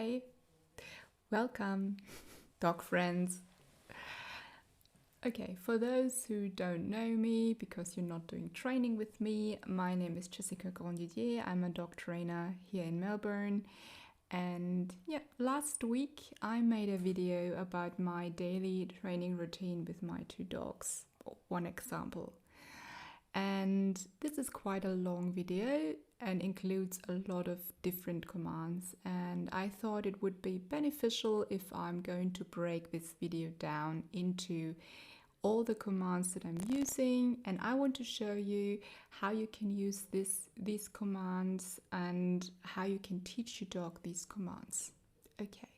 Hi, welcome, dog friends. Okay, for those who don't know me because you're not doing training with me, my name is Jessica Grandidier. I'm a dog trainer here in Melbourne. And yeah, last week I made a video about my daily training routine with my two dogs. One example. And this is quite a long video and includes a lot of different commands, and I thought it would be beneficial if I'm going to break this video down into all the commands that I'm using, and I want to show you how you can use these commands and how you can teach your dog these commands. Okay,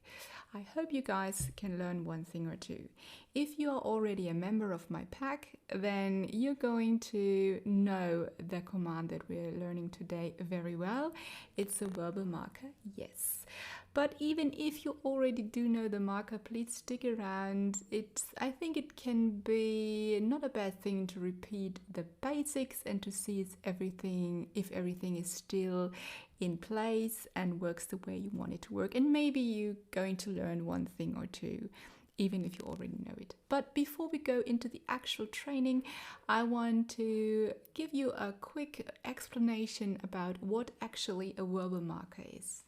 I hope you guys can learn one thing or two. If you are already a member of my pack, then you're going to know the command that we're learning today very well. It's a verbal marker, yes. But even if you already do know the marker, please stick around. I think it can be not a bad thing to repeat the basics and to see if everything is still in place and works the way you want it to work. And maybe you're going to learn one thing or two, even if you already know it. But before we go into the actual training, I want to give you a quick explanation about what actually a verbal marker is.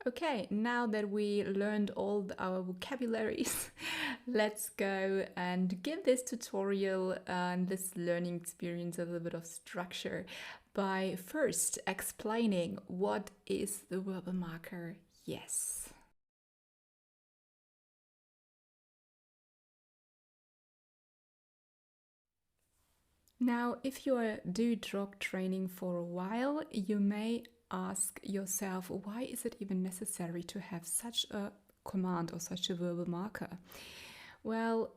Okay, now that we learned all our vocabularies, let's go and give this tutorial and this learning experience a little bit of structure by first explaining what is the verbal marker. Yes. Now, if you do dog training for a while, you may ask yourself, why is it even necessary to have such a command or such a verbal marker? Well,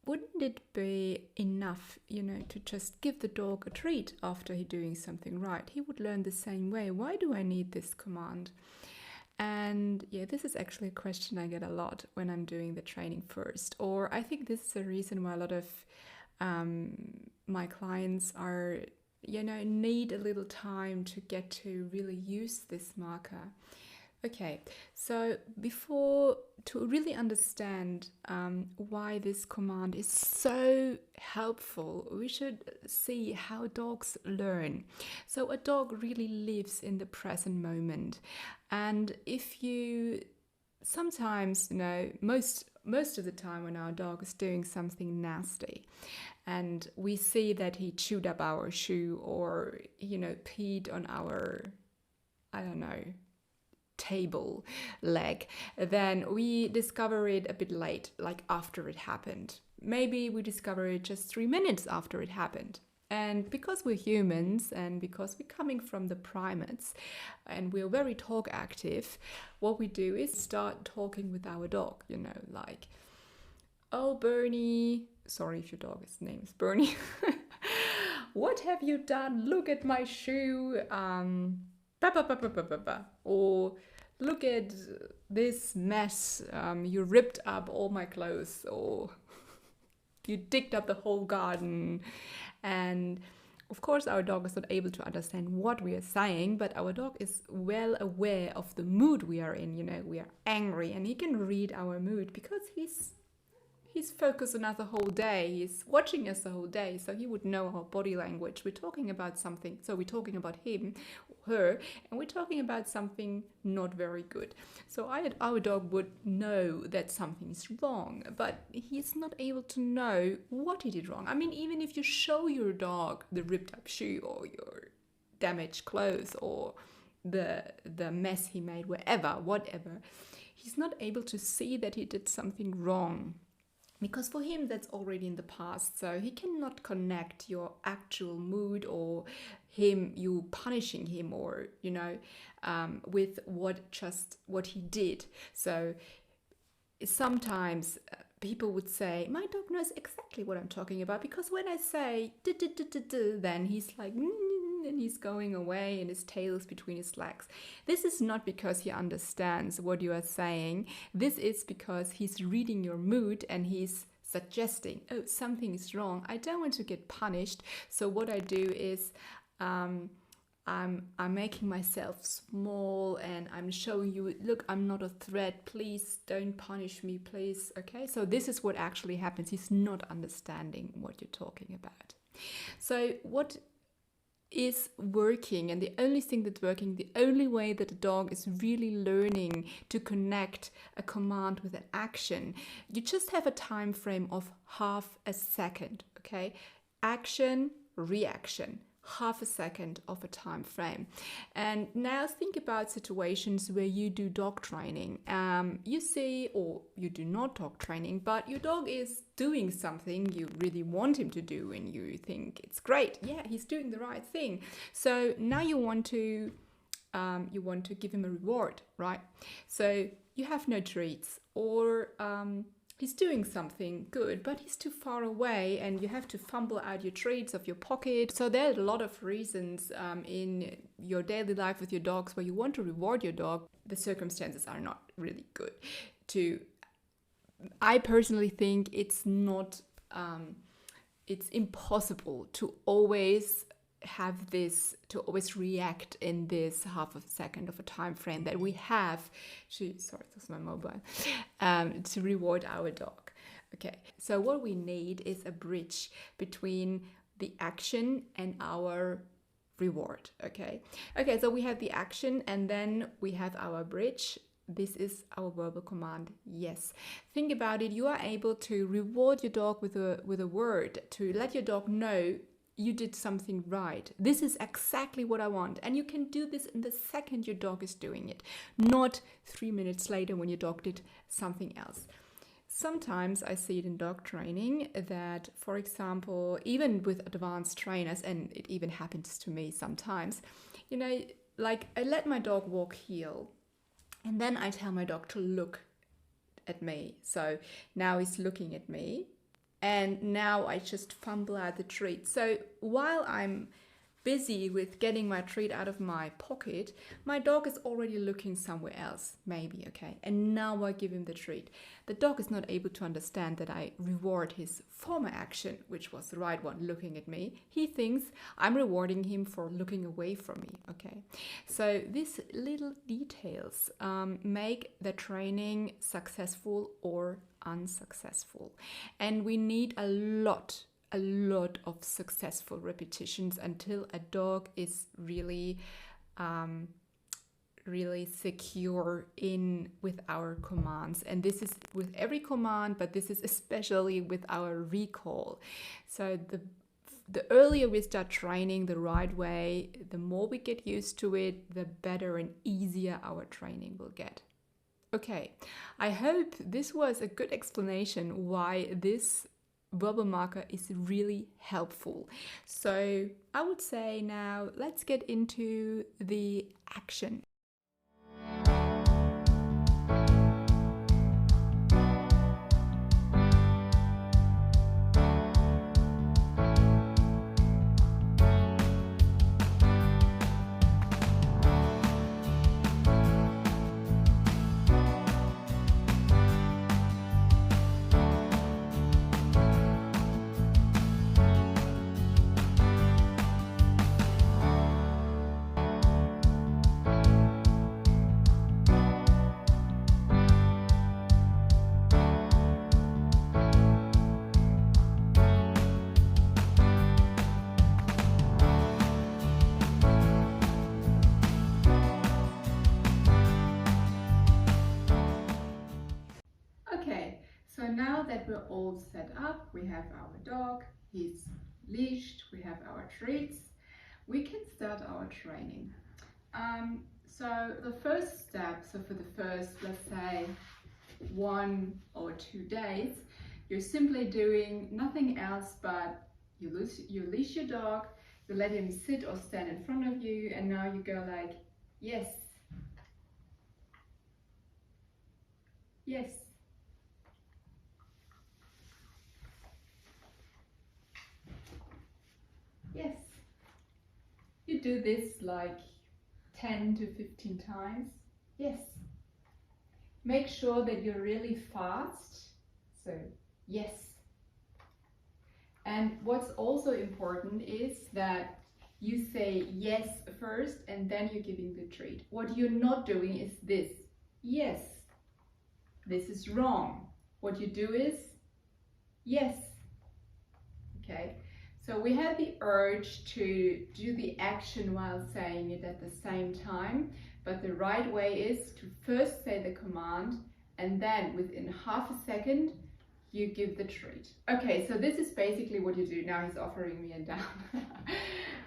wouldn't it be enough, to just give the dog a treat after he's doing something right? He would learn the same way. Why do I need this command? And yeah, this is actually a question I get a lot when I'm doing the training first. Or I think this is the reason why a lot of my clients are, need a little time to get to really use this marker. Okay, so to really understand why this command is so helpful, we should see how dogs learn. So a dog really lives in the present moment. And if you sometimes, most of the time when our dog is doing something nasty and we see that he chewed up our shoe or, peed on our, I don't know, table leg, then we discover it a bit late, like after it happened. Maybe we discover it just 3 minutes after it happened. And because we're humans and because we're coming from the primates and we're very talk active, what we do is start talking with our dog, like, oh, Bernie, sorry if your dog's name is Bernie, what have you done? Look at my shoe. Or look at this mess. You ripped up all my clothes, or you digged up the whole garden. And of course, our dog is not able to understand what we are saying, but our dog is well aware of the mood we are in. We are angry, and he can read our mood because he's focused on us the whole day. He's watching us the whole day, so he would know our body language. We're talking about something, so we're talking about him, her, and we're talking about something not very good. So our dog would know that something is wrong, but he's not able to know what he did wrong. I mean, even if you show your dog the ripped up shoe or your damaged clothes or the mess he made whatever, he's not able to see that he did something wrong. Because for him, that's already in the past. So he cannot connect your actual mood or you punishing him or, with what he did. So sometimes people would say, my dog knows exactly what I'm talking about, because when I say, then he's like, and he's going away and his tail is between his legs. This is not because he understands what you are saying. This is because he's reading your mood and he's suggesting, oh, something is wrong, I don't want to get punished. So what I do is I'm making myself small and I'm showing you, look, I'm not a threat, please don't punish me, please. Okay, so this is what actually happens. He's not understanding what you're talking about. So what is working, and the only thing that's working, the only way that the dog is really learning to connect a command with an action, you just have a time frame of half a second. Okay, action, reaction, half a second of a time frame. And now think about situations where you do dog training. You see, or you do not dog training, but your dog is doing something you really want him to do and you think it's great. Yeah, he's doing the right thing. So now you want to give him a reward, right? So you have no treats, or he's doing something good, but he's too far away and you have to fumble out your treats of your pocket. So there are a lot of reasons in your daily life with your dogs where you want to reward your dog. The circumstances are not really good. I personally think it's not, it's impossible to always have this, to always react in this half a second of a time frame that we have to, sorry, that's my mobile, to reward our dog. Okay, so what we need is a bridge between the action and our reward. Okay, so we have the action and then we have our bridge. This is our verbal command, yes. Think about it, you are able to reward your dog with a word, to let your dog know you did something right. This is exactly what I want. And you can do this in the second your dog is doing it, not 3 minutes later when your dog did something else. Sometimes I see it in dog training that, for example, even with advanced trainers, and it even happens to me sometimes, you know, like I let my dog walk heel and then I tell my dog to look at me. So now he's looking at me. And now I just fumble out the treat. So while I'm busy with getting my treat out of my pocket, my dog is already looking somewhere else, maybe, okay? And now I give him the treat. The dog is not able to understand that I reward his former action, which was the right one, looking at me. He thinks I'm rewarding him for looking away from me, okay? So these little details make the training successful or unsuccessful. And we need a lot of successful repetitions until a dog is really really secure in with our commands. And this is with every command, but this is especially with our recall. So the earlier we start training the right way, the more we get used to it, the better and easier our training will get. Okay, I hope this was a good explanation why this verbal marker is really helpful. So I would say now let's get into the action. So now that we're all set up, we have our dog, he's leashed, we have our treats, we can start our training. So the first step, so for the first, let's say 1 or 2 days, you're simply doing nothing else but you leash your dog, you let him sit or stand in front of you, and now you go like, yes, yes. Yes. You do this like 10 to 15 times. Yes. Make sure that you're really fast. So, yes, And what's also important is that you say yes first and then you're giving the treat. What you're not doing is this. Yes, this is wrong. What you do is yes. Okay, so we have the urge to do the action while saying it at the same time, but the right way is to first say the command and then within half a second you give the treat. Okay, so this is basically what you do. Now he's offering me a down.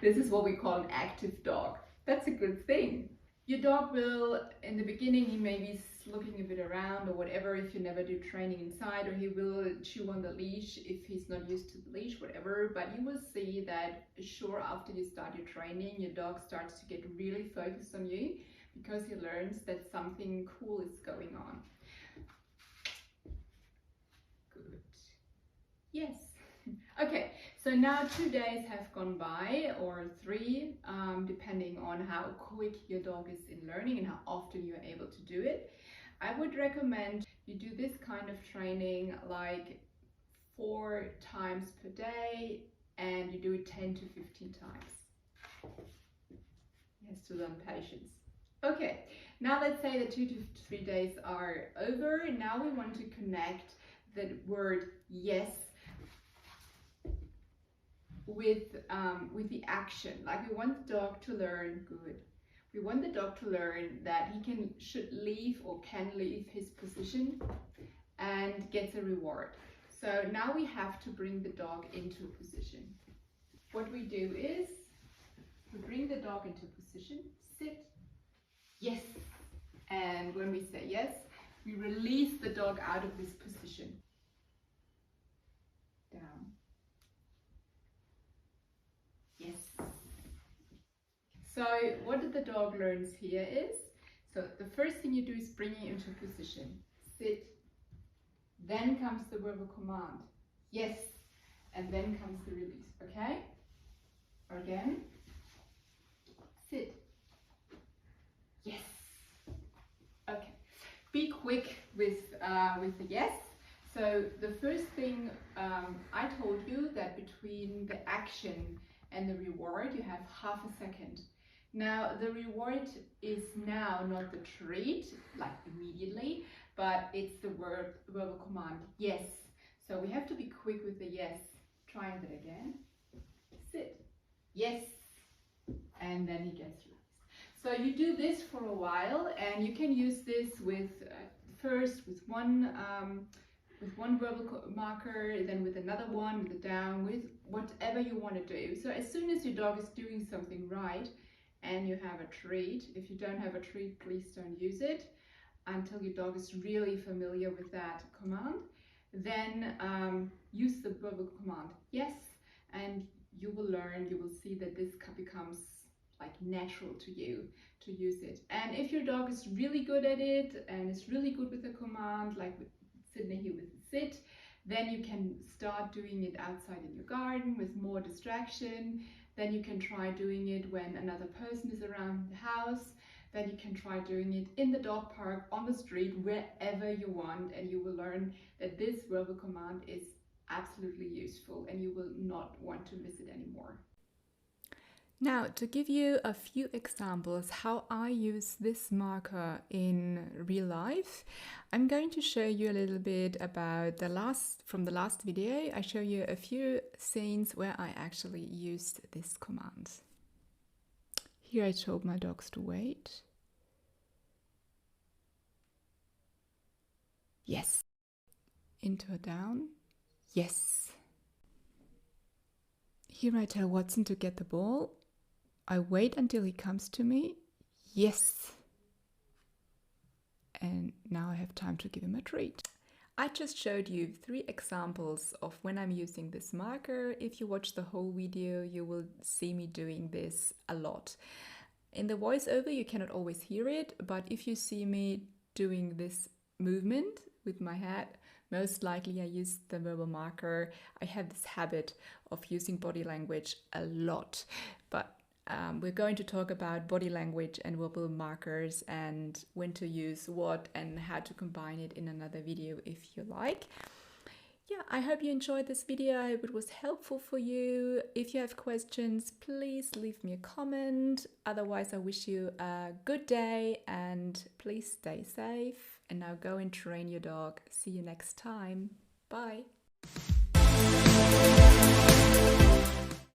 This is what we call an active dog. That's a good thing. Your dog will, in the beginning, he may be looking a bit around or whatever if you never do training inside, or he will chew on the leash if he's not used to the leash, whatever. But you will see that sure, after you start your training, your dog starts to get really focused on you because he learns that something cool is going on. Good. Yes. Okay, so now 2 days have gone by, or 3, depending on how quick your dog is in learning and how often you're able to do it. I would recommend you do this kind of training like 4 times per day, and you do it 10 to 15 times. He has to learn patience. Okay, now let's say the 2 to 3 days are over. Now we want to connect the word yes with the action. Like we want the dog to learn good. We want the dog to learn that he should leave or can leave his position and gets a reward. So now we have to bring the dog into a position. What we do is we bring the dog into position, sit, yes. And when we say yes, we release the dog out of this position. Down. Yes. So what the dog learns here is, so the first thing you do is bring it into position, sit, then comes the verbal command, yes, and then comes the release, okay? Again, sit, yes, okay. Be quick with the yes. So the first thing I told you that between the action and the reward you have half a second. Now the reward is now not the treat, like immediately, but it's the verbal command, yes. So we have to be quick with the yes. Try that again. Sit, yes, and then he gets released. So you do this for a while, and you can use this with first with one verbal marker, then with another one, with a down, with whatever you want to do. So as soon as your dog is doing something right and you have a treat, if you don't have a treat, please don't use it until your dog is really familiar with that command. Then use the verbal command, yes, and you will learn, you will see that this becomes like natural to you to use it. And if your dog is really good at it and is really good with the command, like with Sydney here with the sit, then you can start doing it outside in your garden with more distraction. Then you can try doing it when another person is around the house. Then you can try doing it in the dog park, on the street, wherever you want, and you will learn that this verbal command is absolutely useful and you will not want to miss it anymore. Now, to give you a few examples how I use this marker in real life, I'm going to show you a little bit about from the last video. I show you a few scenes where I actually used this command. Here I told my dogs to wait. Yes. Into a down. Yes. Here I tell Watson to get the ball. I wait until he comes to me. Yes. And now I have time to give him a treat. I just showed you 3 examples of when I'm using this marker. If you watch the whole video, you will see me doing this a lot. In the voiceover, you cannot always hear it, but if you see me doing this movement with my head, most likely I use the verbal marker. I have this habit of using body language a lot, but we're going to talk about body language and verbal markers and when to use what and how to combine it in another video if you like. Yeah, I hope you enjoyed this video. I hope it was helpful for you. If you have questions, please leave me a comment. Otherwise, I wish you a good day and please stay safe. And now go and train your dog. See you next time. Bye.